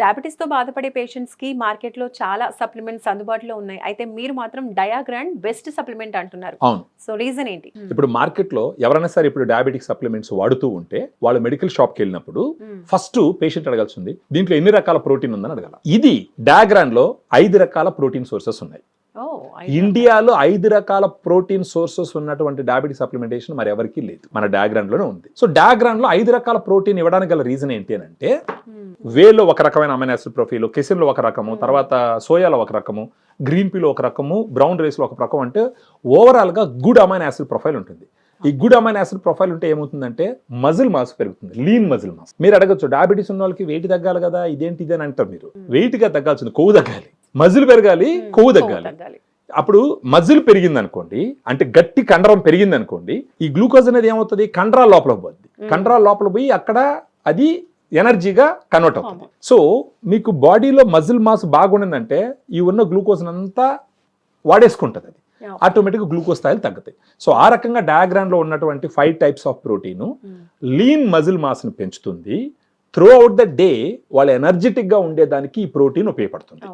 Diabetes తో బాధపడే patients కి మార్కెట్ లో చాలా సప్లిమెంట్స్ అందుబాటులో ఉన్నాయి. అయితే మీరు మాత్రం డయాగ్రాండ్ బెస్ట్ సప్లిమెంట్ అంటున్నారు. అవును. సో రీజన్ ఏంటి? ఇప్పుడు మార్కెట్ లో ఎవరైనా సరే ఇప్పుడు డయాబెటిక్ సప్లిమెంట్స్ వాడుతూ ఉంటే వాళ్ళు మెడికల్ షాప్ కి వెళ్ళినప్పుడు ఫస్ట్ పేషెంట్ అడగాల్సింది దీంట్లో ఎన్ని రకాల ప్రోటీన్ ఉందని అడగాల. ఇది డయాగ్రాండ్ లో 5 రకాల ప్రోటీన్ సోర్సెస్ ఉన్నాయి. ఇండియాలో 5 రకాల ప్రోటీన్ సోర్సెస్ ఉన్నటువంటి డయాబెటిక్ సప్లిమెంటేషన్ మరి ఎవరికి లేదు, మన డయాగ్రామ్ లోనే ఉంది. సో డయాగ్రామ్ లో 5 రకాల ప్రోటీన్ ఇవ్వడానికి గల రీజన్ ఏంటి అని అంటే, వేలో ఒక రకమైన అమైనో యాసిడ్ ప్రొఫైల్, కెసిన్ లో ఒక రకము, తర్వాత సోయాలో ఒక రకము, గ్రీన్ పీలో ఒక రకము, బ్రౌన్ రైస్ లో ఒక రకం, అంటే ఓవరాల్ గా గుడ్ అమైనో యాసిడ్ ప్రొఫైల్ ఉంటుంది. ఈ గుడ్ అమైనో యాసిడ్ ప్రొఫైల్ ఉంటే ఏమవుతుందంటే మజిల్ మాస్ పెరుగుతుంది, లీన్ మజిల్ మాస్. మీరు అడగచ్చు డయాబెటీస్ ఉన్న వాళ్ళకి వెయిట్ తగ్గాలి కదా, ఇదేంటి ఇది అని అంటారు మీరు. వెయిట్ గా తగ్గాల్సింది కొవ్వు తగ్గాలి, మజిల్ పెరగాలి, కొవ్వు తగ్గాలి. అప్పుడు మజిల్ పెరిగింది అనుకోండి, అంటే గట్టి కండరం పెరిగింది అనుకోండి, ఈ గ్లూకోజ్ అనేది ఏమవుతుంది, కండరాల లోపల పోద్ది. కండరాల లోపల పోయి అక్కడ అది ఎనర్జీగా కన్వర్ట్ అవుతుంది. సో మీకు బాడీలో మజిల్ మాస్ బాగుండిందంటే ఈ ఉన్న గ్లూకోజ్ అంతా వాడేసుకుంటుంది, అది ఆటోమేటిక్గా గ్లూకోజ్ స్థాయిలు తగ్గుతాయి. సో ఆ రకంగా డయాగ్రామ్ లో ఉన్నటువంటి 5 types of protein lean muscle mass ని పెంచుతుంది. త్రూ అవుట్ ద డే వాళ్ళు ఎనర్జెటిక్ గా ఉండేదానికి ఈ ప్రోటీన్ ఉపయోగపడుతుంది.